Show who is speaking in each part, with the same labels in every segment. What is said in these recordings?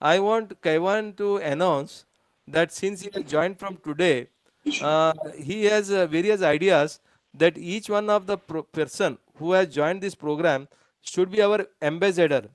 Speaker 1: I want Kaiwan to announce that since he has joined from today, he has various ideas that each one of the person who has joined this program should be our ambassador.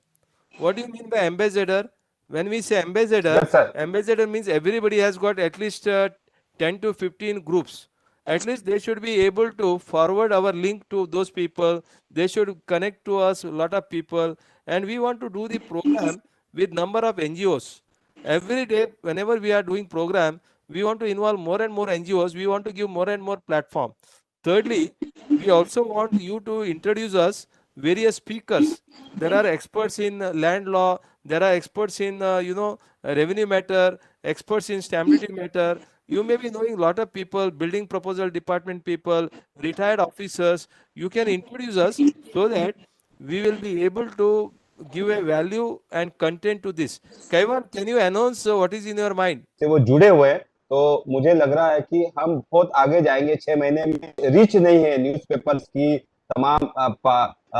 Speaker 1: What do you mean by ambassador? When we say ambassador,
Speaker 2: Yes, sir.
Speaker 1: ambassador means everybody has got at least 10 to 15 groups. At least they should be able to forward our link to those people. They should connect to us a lot of people, and we want to do the program with number of NGOs. Every day, whenever we are doing program, we want to involve more and more NGOs. We want to give more and more platform. Thirdly, we also want you to introduce us various speakers. There are experts in land law. There are experts in revenue matter, experts in stamp duty matter. You may be knowing a lot of people, building proposal department people, retired officers. You can introduce us so that we will be able to give a value and content to this. Kaivan, can you announce what is in your mind?
Speaker 2: से वो जुड़े हुए हैं, तो मुझे लग रहा है कि हम बहुत आगे जाएंगे 6 महीने में। रीच नहीं है न्यूज़पेपर्स की, तमाम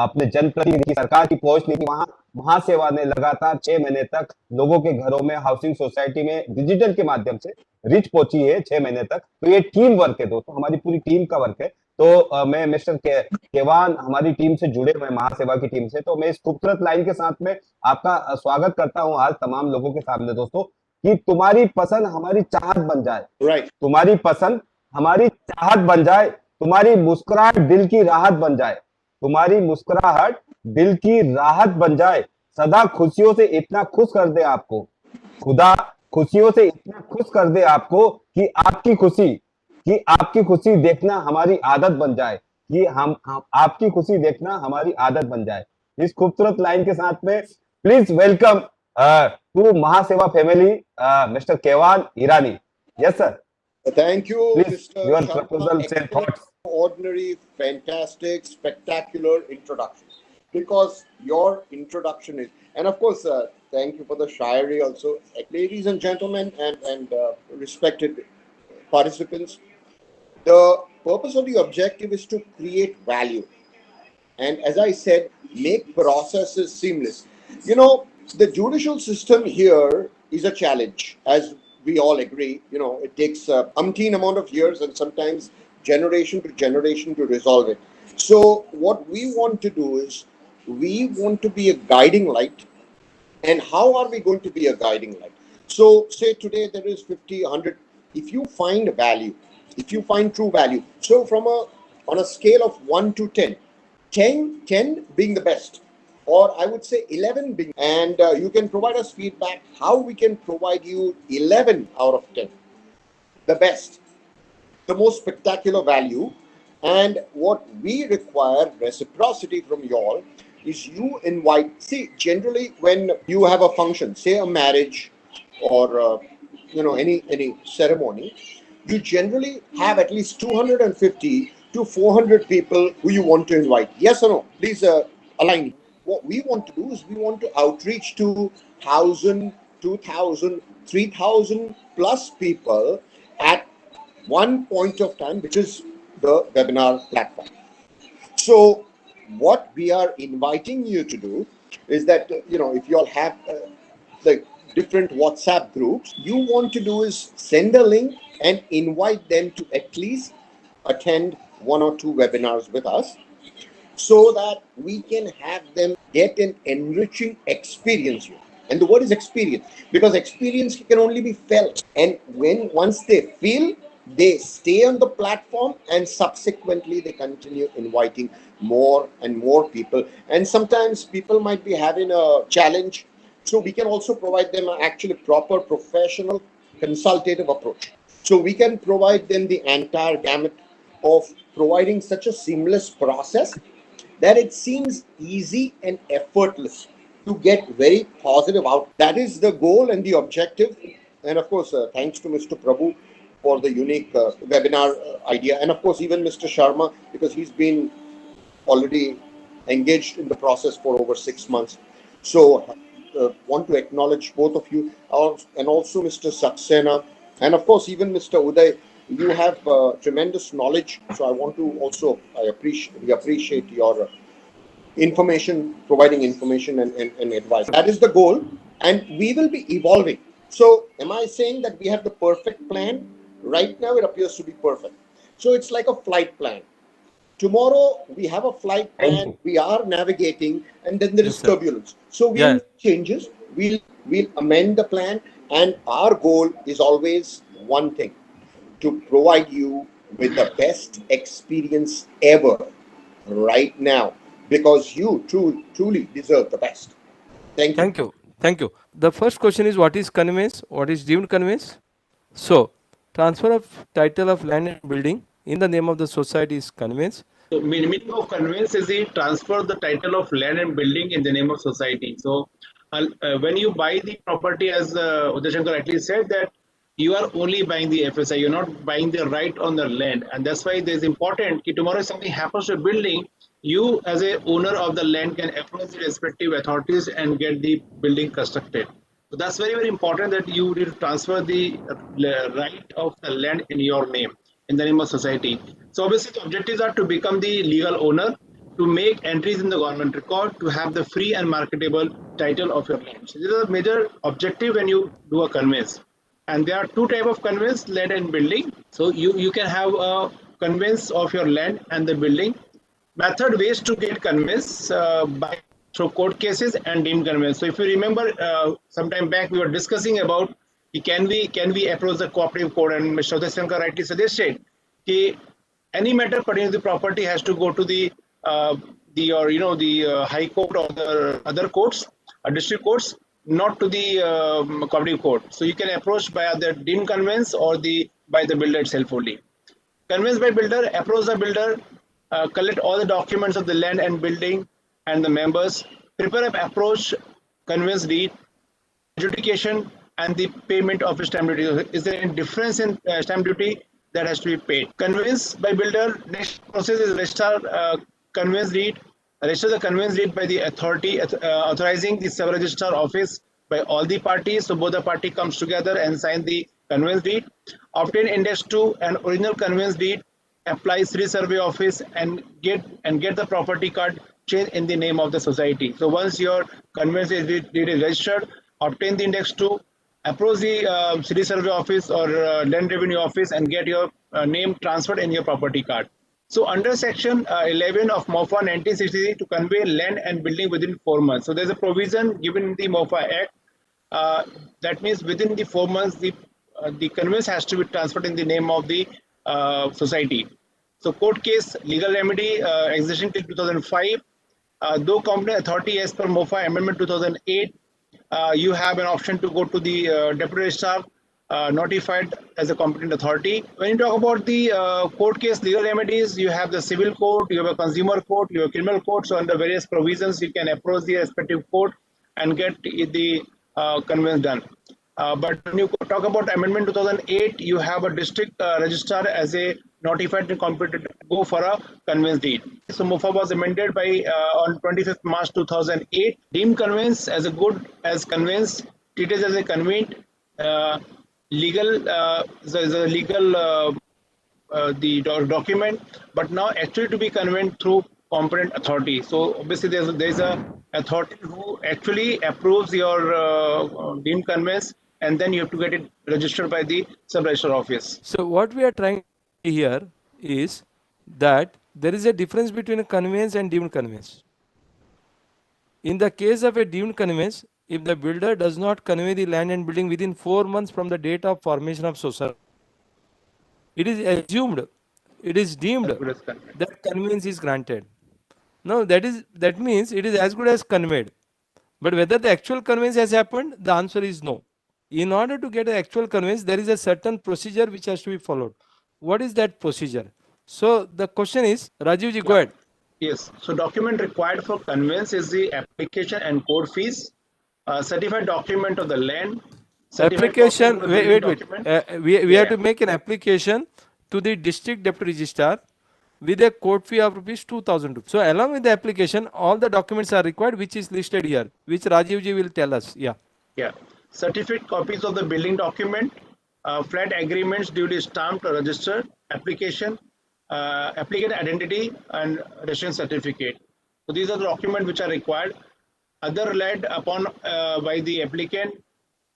Speaker 2: अपने जनप्रतिनिधि की, सरकार की पहुंच नहीं थी वहां। महासेवा ने लगातार 6 महीने तक लोगों के घरों में, हाउसिंग सोसाइटी में डिजिटल के माध्यम से रीच पहुंची है 6 महीने तक। तो ये टीम वर्क है दोस्तों, हमारी पूरी टीम का वर्क है। तो मैं मिस्टर केवान हमारी टीम से जुड़े हुए, महासेवा की टीम से, तो मैं इस खूबसूरत लाइन के साथ में आपका स्वागत करता हूं आज तमाम लोगों के सामने दोस्तों, कि तुम्हारी पसंद हमारी चाहत बन जाए।
Speaker 3: Right.
Speaker 2: तुम्हारी पसंद हमारी चाहत बन जाए, तुम्हारी मुस्कुराहट दिल की राहत बन जाए, तुम्हारी मुस्कुराहट दिल की राहत बन जाए, सदा खुशियों से इतना खुश कर दे आपको, खुदा खुशियों से इतना खुश कर दे आपको कि आपकी खुशी देखना हमारी आदत बन जाए, कि हम आपकी खुशी देखना हमारी आदत बन जाए। इस खूबसूरत लाइन के साथ में please welcome to Mahasewa family, Mr. Kevan Irani. Yes, sir.
Speaker 3: Thank you,
Speaker 2: Please,
Speaker 3: Mr.
Speaker 2: your
Speaker 3: Sharma.
Speaker 2: proposals and
Speaker 3: Excellent,
Speaker 2: thoughts.
Speaker 3: ordinary, fantastic, spectacular introduction. Because your introduction is, and of course, thank you for the Shayari also. Ladies and gentlemen, and respected participants, the purpose of the objective is to create value. And as I said, make processes seamless. You know, the judicial system here is a challenge, as we all agree. You know, it takes umpteen amount of years and sometimes generation to resolve it. So, what we want to do is we want to be a guiding light. And how are we going to be a guiding light? So, say today there is 50, 100. If you find value, if you find true value, so from a on a scale of 1 to 10, 10 being the best, or I would say 11 being, and you can provide us feedback how we can provide you 11 out of 10, the best, the most spectacular value. And what we require reciprocity from you all is you invite. See, generally when you have a function, say a marriage or any ceremony, you generally have at least 250 to 400 people who you want to invite. Yes or no? Please align. What we want to do is we want to outreach to 1,000, 2,000, 3,000 plus people at one point of time, which is the webinar platform. So, what we are inviting you to do is that, if you all have the different WhatsApp groups, you want to do is send a link and invite them to at least attend one or two webinars with us so that we can have them get an enriching experience here. And the word is experience, because experience can only be felt. And when once they feel, they stay on the platform, and subsequently they continue inviting more and more people. And sometimes people might be having a challenge, so we can also provide them an actually proper professional consultative approach. So we can provide them the entire gamut of providing such a seamless process that it seems easy and effortless to get very positive out. That is the goal and the objective. And of course, thanks to Mr. Prabhu for the unique webinar idea. And of course, even Mr. Sharma, because he's been already engaged in the process for over 6 months. So, want to acknowledge both of you, and also Mr. Saxena, and of course even Mr. Uday. You have tremendous knowledge, so I want to also we appreciate your information, providing information and advice. That is the goal. and we will be evolving. So, am I saying that we have the perfect plan? Right now, it appears to be perfect. So, it's like a flight plan. Tomorrow, we have a flight
Speaker 2: Thank
Speaker 3: plan,
Speaker 2: you.
Speaker 3: we are navigating, and then there
Speaker 1: Yes,
Speaker 3: is
Speaker 1: sir.
Speaker 3: turbulence. So, we'll
Speaker 1: Yeah.
Speaker 3: make changes, we'll amend the plan, and our goal is always one thing, to provide you with the best experience ever right now, because you truly deserve the best. Thank you.
Speaker 1: Thank you. Thank you. The first question is, what is conveyance? What is deemed conveyance? So, transfer of title of land and building in the name of the society is conveyance.
Speaker 4: So meaning of conveyance is the transfer the title of land and building in the name of society. So when you buy the property, as Uday Shankar rightly said, that you are only buying the FSI, you're not buying the right on the land. And that's why it is important that tomorrow if something happens to a building, you as a owner of the land can approach the respective authorities and get the building constructed. So that's very important that you need to transfer the right of the land in your name, in the name of society. So obviously the objectives are to become the legal owner, to make entries in the government record, to have the free and marketable title of your land. So this is a major objective when you do a conveyance. And there are two type of conveyance, land and building. So you can have a conveyance of your land and the building. Method ways to get conveyance by through court cases and deemed conveyance. So if you remember, some time back we were discussing about can we approach the cooperative court, and Mr. Uday Shankar rightly suggested that any matter pertaining to the property has to go to the high court or the other courts, district courts, not to the cooperative court. So you can approach by the deemed conveyance or the by the builder itself only. Convince by builder, approach the builder, collect all the documents of the land and building and the members, prepare an approach, conveyance deed, adjudication, and the payment of stamp duty. Is there any difference in stamp duty that has to be paid? Conveyance by builder, next process is register conveyance deed. Register the conveyance deed by the authority authorizing the sub-registrar office by all the parties. So both the party comes together and sign the conveyance deed. Obtain index to an original conveyance deed. Apply Sri Survey Office and get the property card changed in the name of the society. So once your conveyance deed is registered, obtain the index to, approach the City Survey Office or Land Revenue Office and get your name transferred in your property card. So under section 11 of MOFA 1963 to convey land and building within 4 months. So there's a provision given in the MOFA Act. That means within the 4 months, the conveyance has to be transferred in the name of the society. So court case, legal remedy, existing till 2005. Though competent authority as per MOFA Amendment 2008, you have an option to go to the deputy registrar notified as a competent authority. When you talk about the court case legal remedies, you have the civil court, you have a consumer court, you have a criminal court. So under various provisions, you can approach the respective court and get the conveyance done. But when you talk about Amendment 2008, you have a district registrar as a notified and competent to go for a conveyance deed. So MOFA was amended by on 25th March 2008. Deemed conveyance as a good as conveyance, treated as a conveyed legal the legal the document, but now actually to be conveyed through competent authority. So obviously there's a authority who actually approves your deemed conveyance, and then you have to get it registered by the sub-registrar office.
Speaker 1: So what we are trying to say here is that there is a difference between a conveyance and deemed conveyance. In the case of a deemed conveyance, if the builder does not convey the land and building within 4 months from the date of formation of society, it is assumed, it is deemed that conveyance is granted. Now that means it is as good as conveyed. But whether the actual conveyance has happened, the answer is no. In order to get an actual conveyance, there is a certain procedure which has to be followed. What is that procedure? So the question is, Rajivji, go ahead.
Speaker 4: Yes. So document required for conveyance is the application and court fees, certified document of the land,
Speaker 1: Application, wait.
Speaker 4: document.
Speaker 1: We have to make an application to the district deputy registrar with a court fee of rupees 2,000 rupees. So along with the application, all the documents are required, which is listed here, which Rajivji will tell us. Yeah.
Speaker 4: Yeah. Certificate copies of the building document, flat agreements duly stamped or registered, application, applicant identity, and residence certificate. So these are the documents which are required. other land upon by the applicant,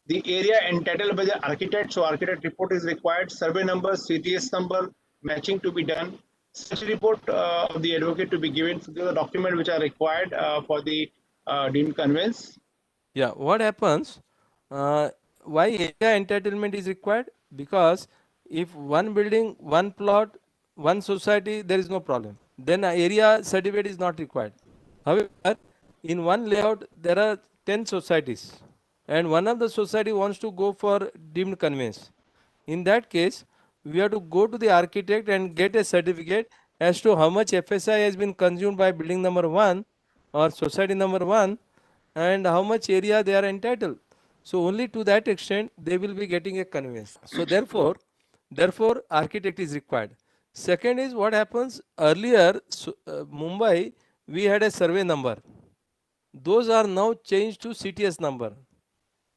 Speaker 4: the area entitled by the architect. So architect report is required, survey number, CTS number, matching to be done. Such report of the advocate to be given. So these are documents which are required for the deemed conveyance.
Speaker 1: Yeah, what happens? Why area entitlement is required? Because if one building, one plot, one society, there is no problem. Then a area certificate is not required. However, in one layout there are 10 societies, and one of the society wants to go for deemed conveyance. In that case, we have to go to the architect and get a certificate as to how much FSI has been consumed by building number 1 or society number 1, and how much area they are entitled. So only to that extent they will be getting a conveyance. So therefore architect is required. Second is, what happens earlier, Mumbai, we had a survey number. Those are now changed to CTS number.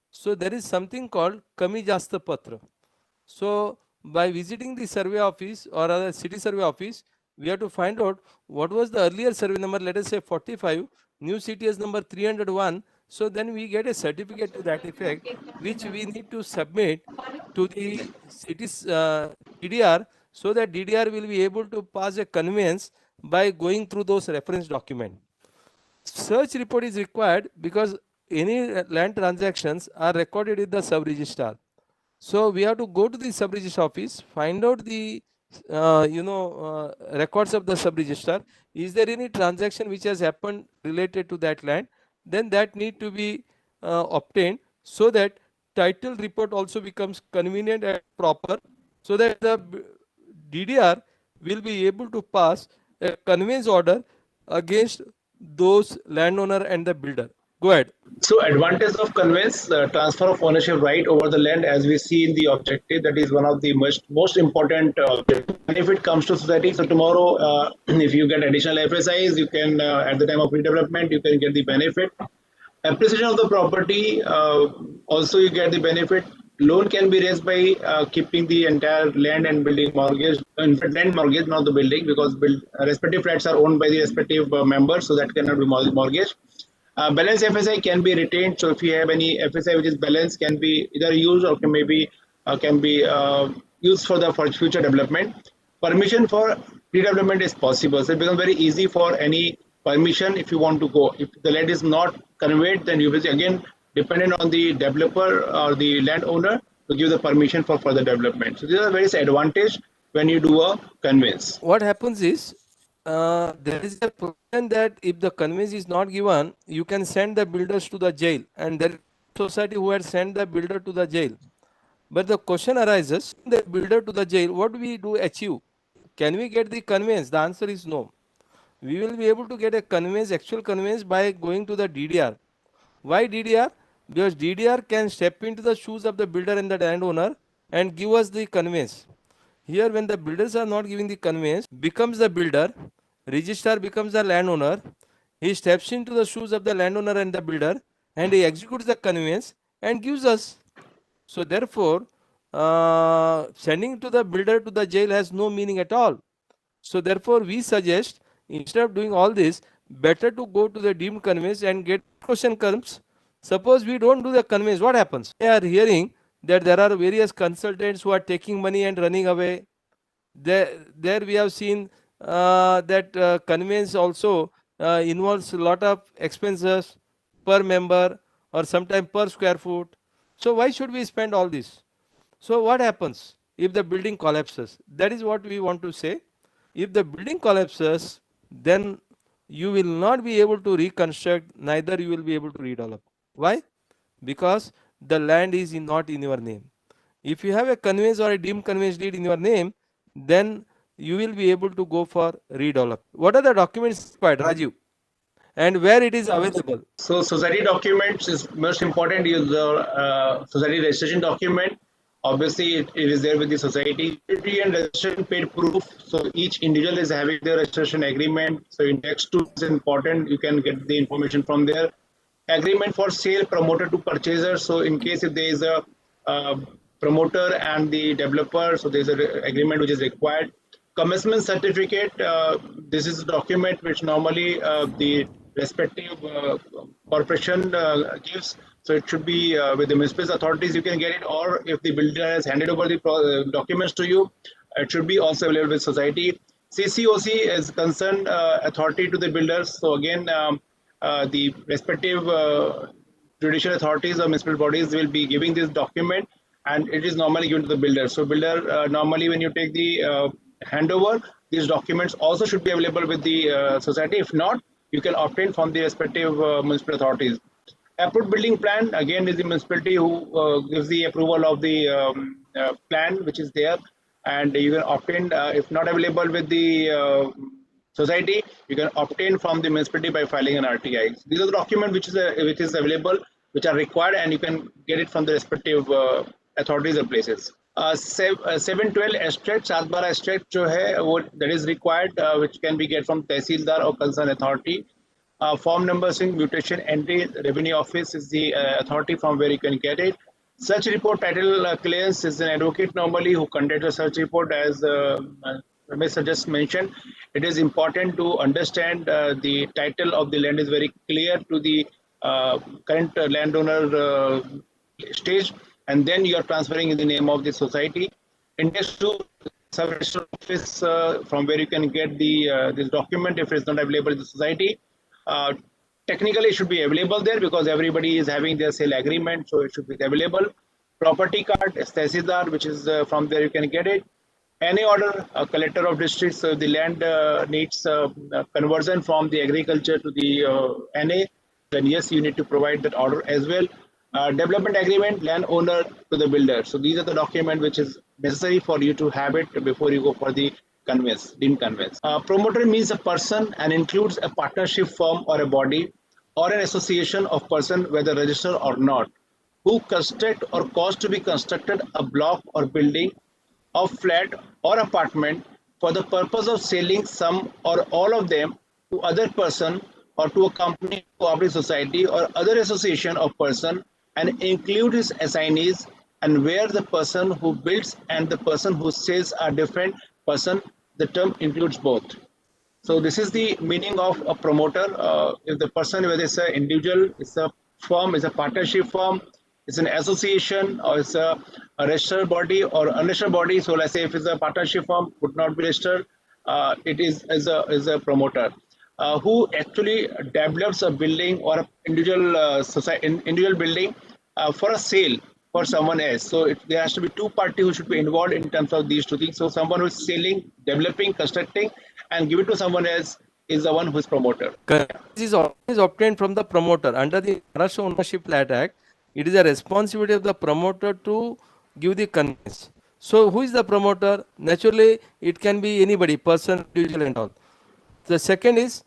Speaker 1: So there is something called Kami Jasta Patra. So by visiting the survey office or other city survey office, we have to find out what was the earlier survey number, let us say 45, new CTS number 301. So then we get a certificate to that effect, which we need to submit to the city's DDR, so that DDR will be able to pass a conveyance by going through those reference documents. Search report is required because any land transactions are recorded in the sub-registrar. So we have to go to the sub-registrar office, find out the records of the sub-registrar. Is there any transaction which has happened related to that land? Then that need to be obtained, so that title report also becomes convenient and proper, so that the DDR will be able to pass a conveyance order against those landowner and the builder. Go ahead.
Speaker 4: So advantage of conveyance, transfer of ownership right over the land, as we see in the objective, that is one of the most important benefit comes to society. So tomorrow, if you get additional FSIs, you can at the time of redevelopment, you can get the benefit. Appreciation of the property, also you get the benefit. Loan can be raised by keeping the entire land and building mortgage, in fact land mortgage, not the building, because respective flats are owned by the respective members, so that cannot be mortgage. Balance FSI can be retained. So if you have any FSI which is balanced, can be either used or can be used for future development. Permission for redevelopment is possible. So it becomes very easy for any permission if you want to go. If the land is not conveyed, then you will again dependent on the developer or the landowner to give the permission for further development. So these are various advantage when you do a conveyance.
Speaker 1: What happens is, there is a provision that if the conveyance is not given, you can send the builders to the jail, and there is a society who had sent the builder to the jail. But the question arises, the builder to the jail, what do we do achieve? Can we get the conveyance? The answer is no. We will be able to get a conveyance, actual conveyance, by going to the DDR. Why DDR? Because DDR can step into the shoes of the builder and the landowner and give us the conveyance. Here, when the builders are not giving the conveyance, becomes the builder, registrar becomes the landowner, he steps into the shoes of the landowner and the builder, and he executes the conveyance and gives us. So therefore, sending to the builder to the jail has no meaning at all. So therefore, we suggest, instead of doing all this, better to go to the deemed conveyance and get. Question comes, suppose we don't do the conveyance, what happens? We are hearing that there are various consultants who are taking money and running away. There we have seen that conveyance also involves a lot of expenses per member or sometimes per square foot. So why should we spend all this? So what happens if the building collapses? That is what we want to say. If the building collapses, then you will not be able to reconstruct, neither you will be able to redevelop. Why? Because the land is not in your name. If you have a conveyance or a deemed conveyance deed in your name, then you will be able to go for redevelop. What are the documents required, Rajiv? And where it is available?
Speaker 4: So society documents is most important. Is the society registration document. Obviously, it is there with the society and registration paid proof. So each individual is having their registration agreement. So index 2 is important. You can get the information from there. Agreement for sale, promoter to purchaser. So in case if there is a promoter and the developer, so there is an agreement which is required. Commencement certificate. This is a document which normally the respective corporation gives. So it should be with the municipal authorities you can get it, or if the builder has handed over the documents to you, it should be also available with society. CCOC is concerned authority to the builders. So again, the respective judicial authorities or municipal bodies will be giving this document, and it is normally given to the builder. So builder, normally when you take the handover, these documents also should be available with the society. If not, you can obtain from the respective municipal authorities. Approved building plan, again, is the municipality who gives the approval of the plan which is there, and you can obtain, if not available with the society, you can obtain from the municipality by filing an RTI. These are the documents which is available, which are required, and you can get it from the respective authorities or places. 712 extract, 712 extract जो है वो that is required, which can be get from tehsildar or concerned authority. Form number saying mutation entry, revenue office is the authority from where you can get it. Search report title clearance is an advocate normally who conducts a search report. As Mr. just mentioned, it is important to understand the title of the land is very clear to the current landowner stage, and then you are transferring in the name of the society. Index to sub-register office from where you can get the this document if it's not available in the society. Technically it should be available there because everybody is having their sale agreement, so it should be available. Property card is Tehsildar, which is from there you can get it. Any order, collector of districts, so the land needs conversion from the agriculture to the NA, then yes, you need to provide that order as well. Development agreement, land owner to the builder. So these are the document which is necessary for you to have it before you go for the conveyance, deemed conveyance. Promoter means a person and includes a partnership firm or a body or an association of person, whether registered or not, who construct or cause to be constructed a block or building of flat or apartment for the purpose of selling some or all of them to other person or to a company, cooperative society or other association of person, and include his assignees, and where the person who builds and the person who sells are different person, the term includes both. So this is the meaning of a promoter. If the person, whether it's an individual, it's a firm, it's a partnership firm, it's an association, or it's a registered body or unregistered body. So let's say if it's a partnership firm, would not be registered. It is as a promoter who actually develops a building or an individual individual building for a sale for someone else. So there has to be two parties who should be involved in terms of these two things. So someone who is selling, developing, constructing, and give it to someone else is the one who is promoter.
Speaker 1: This is always obtained from the promoter under the Maharashtra Ownership Land Act. It is a responsibility of the promoter to give the conveyance. So who is the promoter? Naturally, it can be anybody, person, individual, and all. The second is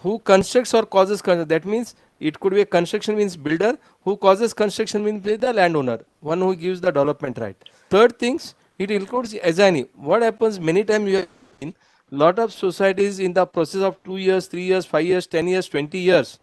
Speaker 1: who constructs or causes construction. That means it could be a construction means builder. Who causes construction means the landowner, one who gives the development right. Third things, it includes assignee. What happens many times you have seen lot of societies in the process of 2 years, 3 years, 5 years, 10 years, 20 years,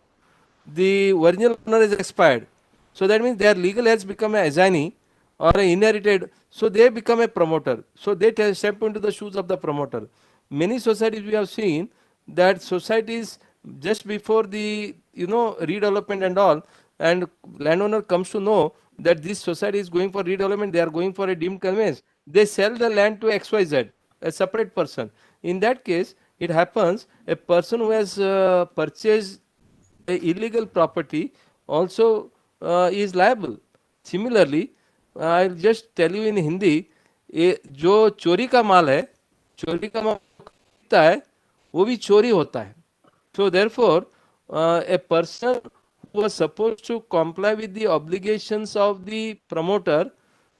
Speaker 1: the original owner is expired. So that means their legal has become an assignee or an inherited. So they become a promoter. So they step into the shoes of the promoter. Many societies we have seen that societies just before the redevelopment and all, and landowner comes to know that this society is going for redevelopment, they are going for a deemed conveyance. They sell the land to XYZ, a separate person. In that case, it happens a person who has purchased a illegal property also is liable. Similarly, I'll just tell you in Hindi, जो चोरी का माल है, चोरी का माल खरीदता है, वो भी चोरी होता है. So therefore, a person who was supposed to comply with the obligations of the promoter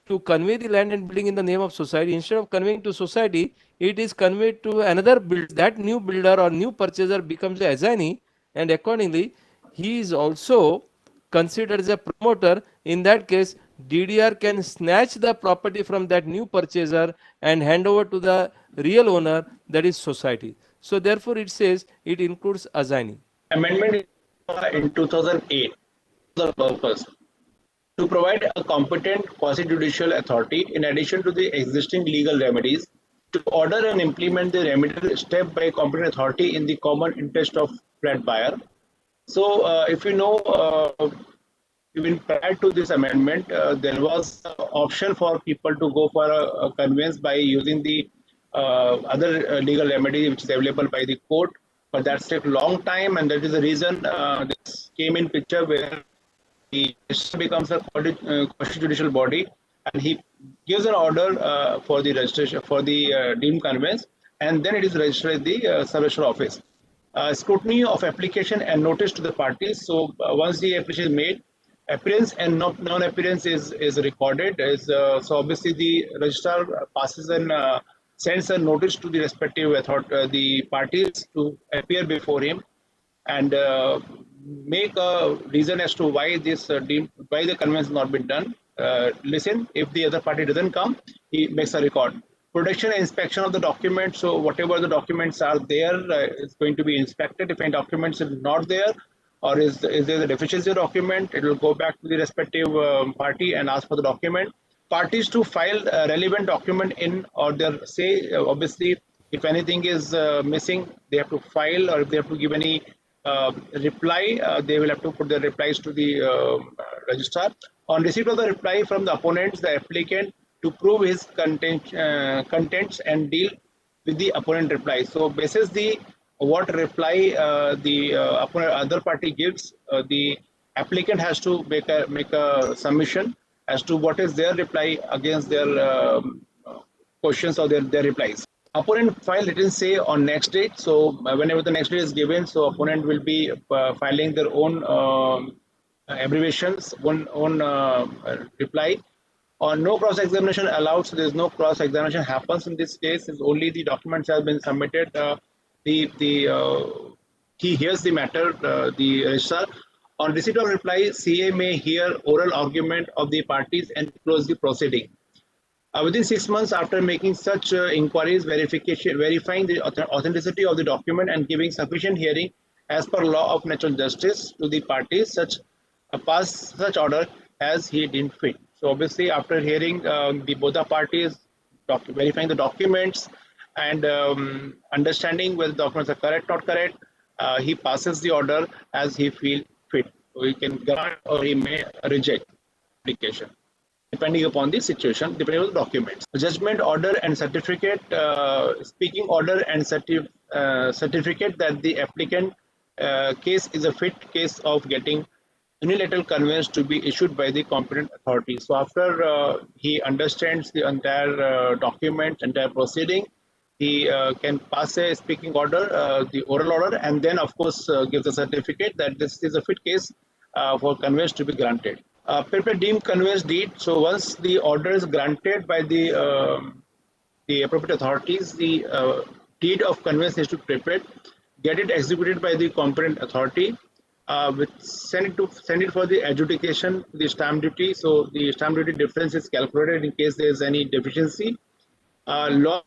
Speaker 1: to convey the land and building in the name of society, instead of conveying to society, it is conveyed to another builder. That new builder or new purchaser becomes a assignee, and accordingly, he is also considered as a promoter. In that case, DDR can snatch the property from that new purchaser and hand over to the real owner, that is society. So therefore, it says it includes assignee.
Speaker 4: Amendment in 2008 the purpose to provide a competent quasi-judicial authority in addition to the existing legal remedies to order and implement the remedial step by competent authority in the common interest of flat buyer, So if you know, even prior to this amendment, there was option for people to go for a conveyance by using the other legal remedy which is available by the court, but that's take long time, and that is the reason this came in picture where the registrar becomes a constitutional body, and he gives an order for the registration for the deemed conveyance, and then it is registered at the sub-registrar office. Scrutiny of application and notice to the parties. So once the application is made, appearance and non-appearance is recorded. So obviously the registrar passes and sends a notice to the respective the parties to appear before him, and make a reason as to why why the conveyance has not been done. Listen, if the other party doesn't come, he makes a record. Production and inspection of the document. So whatever the documents are there is going to be inspected. If any documents is not there, or is there a deficiency of document, it will go back to the respective party and ask for the document. Parties to file a relevant document in order, say, obviously, if anything is missing, they have to file, or if they have to give any reply, they will have to put their replies to the registrar. On receipt of the reply from the opponents, the applicant to prove his contents and deal with the opponent reply. So, basis the what reply the other party gives, the applicant has to make a submission as to what is their reply against their questions or their replies. Opponent file written say on next date. So whenever the next date is given, so opponent will be filing their own abbreviations, own reply. On no cross examination allowed, so there is no cross examination happens in this case. It's only the documents have been submitted. He hears the matter, the registrar. On receipt of reply, CA may hear oral argument of the parties and close the proceeding. Within 6 months after making such inquiries, verifying the authenticity of the document and giving sufficient hearing as per law of natural justice to the parties, pass such order as he deemed fit. So obviously, after hearing both the parties, verifying the documents and understanding whether the documents are correct or not correct, he passes the order as he feels fit. So he can grant or he may reject application, depending upon the situation, depending on the documents. Judgment order and certificate, speaking order and certificate that the applicant case is a fit case of getting unilateral conveyance to be issued by the competent authority. So after he understands the entire document, entire proceeding, he can pass a speaking order, the oral order, and then of course give the certificate that this is a fit case for conveyance to be granted. Prepare deemed conveyance deed. So once the order is granted by the appropriate authorities, the deed of conveyance is to be prepared, get it executed by the competent authority, send it for the adjudication, the stamp duty. So the stamp duty difference is calculated in case there is any deficiency. Law